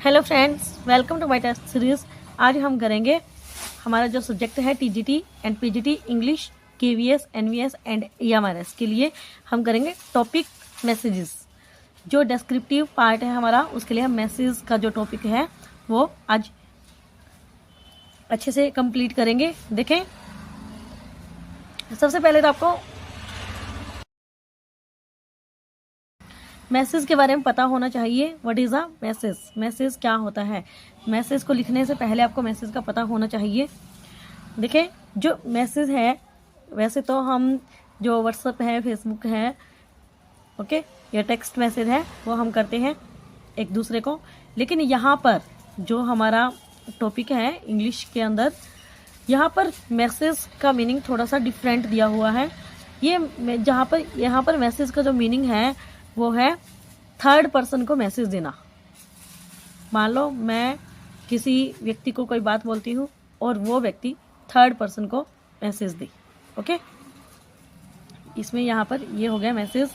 Hello friends, welcome to my test series. आज हम करेंगे हमारा जो सब्जेक्ट है TGT and PGT English, KVS, NVS and EMRS के लिए हम करेंगे टॉपिक मैसेजेस। जो डिस्क्रिप्टिव पार्ट है हमारा, उसके लिए हम मैसेज का जो टॉपिक है वो आज अच्छे से कंप्लीट करेंगे। देखें, सबसे पहले तो आपको मैसेज के बारे में पता होना चाहिए। What is a message? Message क्या होता है? मैसेज को लिखने से पहले आपको मैसेज का पता होना चाहिए। देखिए, जो मैसेज है, वैसे तो हम जो व्हाट्सएप है, फेसबुक है, ओके, या टेक्स्ट मैसेज है, वो हम करते हैं एक दूसरे को। लेकिन यहाँ पर जो हमारा टॉपिक है इंग्लिश के अंदर, यहाँ पर मैसेज का मीनिंग थोड़ा सा डिफरेंट दिया हुआ है। ये यहाँ पर मैसेज का जो मीनिंग है वो है थर्ड पर्सन को मैसेज देना। मान लो मैं किसी व्यक्ति को कोई बात बोलती हूँ और वो व्यक्ति थर्ड पर्सन को मैसेज दे, ओके। इसमें यहाँ पर ये हो गया message.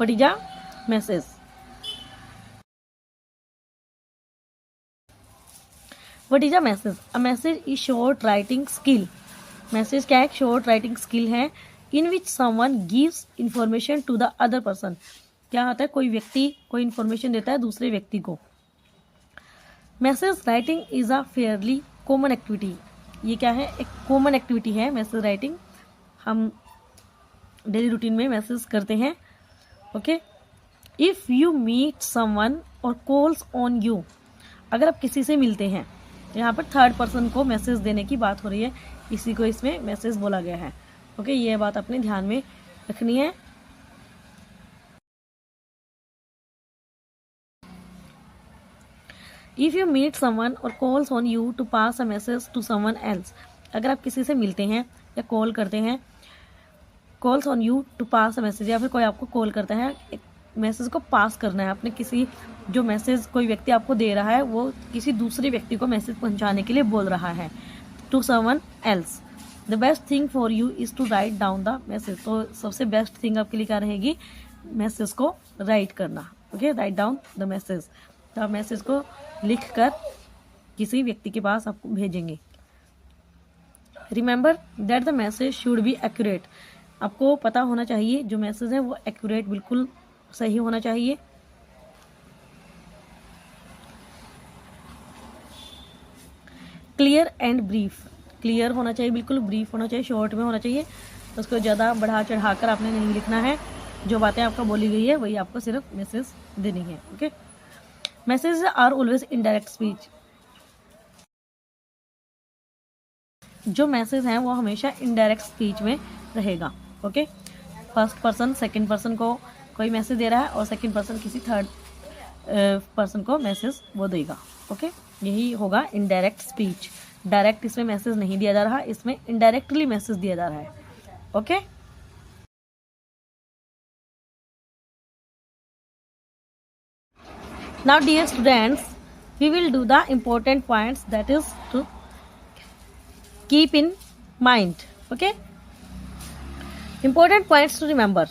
What is a message? What is a message? A message is short writing skill. Message क्या है? शॉर्ट राइटिंग स्किल है in which someone gives information to the other person. क्या होता है? कोई व्यक्ति कोई इंफॉर्मेशन देता है दूसरे व्यक्ति को। Message writing is a fairly common activity. ये क्या है? एक कॉमन एक्टिविटी है मैसेज राइटिंग। हम डेली रूटीन में मैसेज करते हैं, okay. If you meet someone or calls on you, अगर आप किसी से मिलते हैं, यहाँ पर थर्ड पर्सन को मैसेज देने की बात हो रही है, इसी को इसमें मैसेज बोला गया है, ओके। ये बात अपने ध्यान में रखनी है। If you meet someone or calls on you to pass a message to someone else, अगर आप किसी से मिलते हैं या कॉल करते हैं, calls on you to pass a message, या फिर कोई आपको कॉल करता है, एक मैसेज को पास करना है आपने, किसी जो मैसेज कोई व्यक्ति आपको दे रहा है वो किसी दूसरे व्यक्ति को मैसेज पहुंचाने के लिए बोल रहा है, to someone else, the best thing for you is to write down the message। तो सबसे बेस्ट थिंग आपके लिए क्या रहेगी? मैसेज को राइट करना, okay. Write down the message. तो आप मैसेज को लिख कर किसी व्यक्ति के पास आपको भेजेंगे। Remember that the message should be accurate. आपको पता होना चाहिए जो मैसेज है वो एक्यूरेट, बिल्कुल सही होना चाहिए। Clear and brief. क्लियर होना चाहिए, बिल्कुल ब्रीफ होना चाहिए, शॉर्ट में होना चाहिए। उसको ज़्यादा बढ़ा चढ़ाकर आपने नहीं लिखना है। जो बातें आपको बोली गई है वही आपको सिर्फ मैसेज देनी है, okay. Message are always in direct speech. जो मैसेज है वो हमेशा इनडायरेक्ट स्पीच में रहेगा, okay. First person second person को कोई मैसेज दे रहा है और सेकंड पर्सन किसी थर्ड पर्सन को मैसेज वो देगा, ओके। यही होगा इनडायरेक्ट स्पीच। डायरेक्ट इसमें मैसेज नहीं दिया जा रहा, इसमें इनडायरेक्टली मैसेज दिया जा रहा है, okay. Now dear students, we will do the important points, that is to keep in mind, okay. Important points to remember.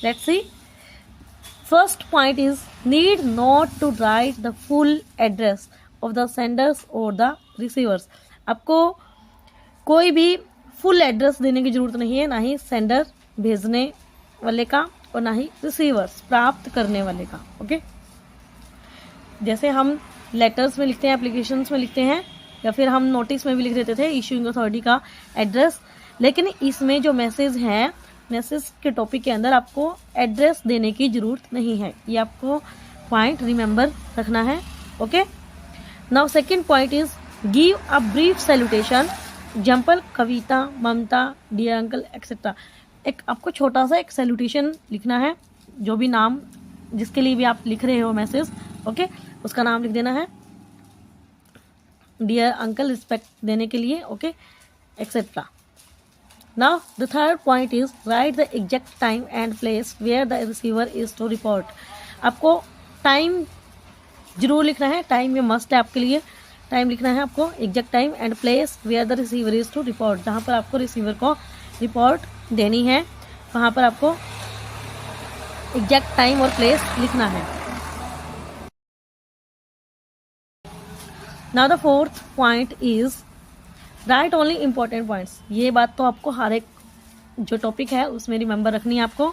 Let's see. First point is need not to write the full address of the senders or the receivers. आपको कोई भी full address देने की जरूरत नहीं है, ना ही sender भेजने वाले का और ना ही रिसीवर्स प्राप्त करने वाले का, ओके। जैसे हम लेटर्स में लिखते हैं, एप्लीकेशंस में लिखते हैं, या फिर हम नोटिस में भी लिख देते थे इशूइंग अथॉरिटी का एड्रेस। लेकिन इसमें जो मैसेज है, मैसेज के टॉपिक के अंदर आपको एड्रेस देने की जरूरत नहीं है। ये आपको पॉइंट रिमेंबर रखना है, okay. Now second point is give a brief salutation. Example Kavita, Mamta, dear uncle etcetera. एक आपको छोटा सा एक सैल्यूटेशन लिखना है, जो भी नाम जिसके लिए भी आप लिख रहे हो मैसेज, ओके, उसका नाम लिख देना है। डियर अंकल रिस्पेक्ट देने के लिए, okay, etcetera. Now the third point is write the exact time and place where the receiver is to report. आपको टाइम जरूर लिखना है, टाइम ये मस्ट है आपके लिए। टाइम लिखना है आपको, exact time and place where the receiver is to report. जहाँ पर आपको रिसीवर को रिपोर्ट देनी है वहाँ पर आपको एग्जैक्ट टाइम और प्लेस लिखना है। Now the fourth point is right only important points. ये बात तो आपको हर एक जो टॉपिक है उसमें रिमेंबर रखनी है आपको।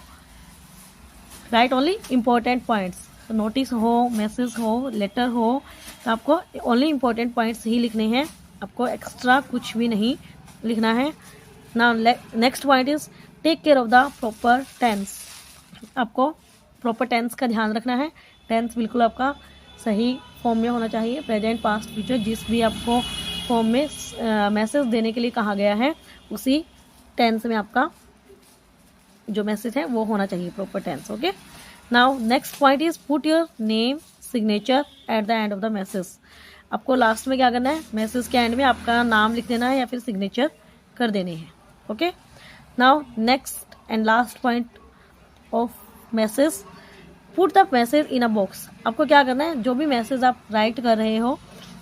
Right only important points, notice हो, मैसेज हो, लेटर हो, तो आपको ओनली इम्पोर्टेंट पॉइंट्स ही लिखने हैं, आपको एक्स्ट्रा कुछ भी नहीं लिखना है। Now next point is take care of the proper tense. आपको प्रॉपर टेंस का ध्यान रखना है। टेंस बिल्कुल आपका सही फॉर्म में होना चाहिए, प्रेजेंट, पास्ट, फ्यूचर, जिस भी आपको फॉर्म में मैसेज देने के लिए कहा गया है उसी टेंस में आपका जो मैसेज है वो होना चाहिए, proper tense. Okay, now next point is put your name signature at the end of the message. आपको लास्ट में क्या करना है, मैसेज के एंड में आपका नाम लिख देना है या फिर सिग्नेचर कर देने हैं। Okay, now next and last point of message, put the message in a box. आपको क्या करना है, जो भी मैसेज आप राइट कर रहे हो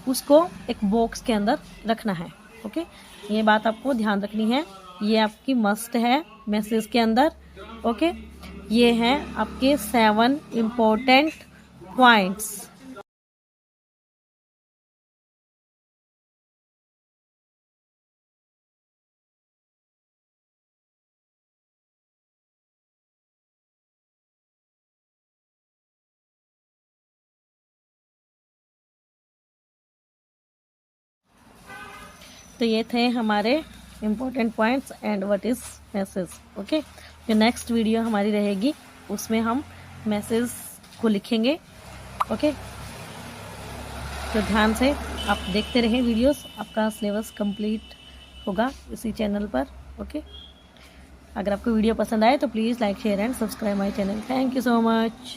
उसको एक बॉक्स के अंदर रखना है। ओके, ये बात आपको ध्यान रखनी है, ये आपकी मस्ट है मैसेज के अंदर। ओके, ये हैं आपके 7 इम्पोर्टेंट पॉइंट्स। तो ये थे हमारे important points and what is message. Okay, जो नेक्स्ट वीडियो हमारी रहेगी उसमें हम मैसेज को लिखेंगे। ओके, तो ध्यान से आप देखते रहें वीडियोस, आपका सिलेबस कंप्लीट होगा इसी चैनल पर। ओके, अगर आपको वीडियो पसंद आए तो please like, share and subscribe my channel. Thank you so much.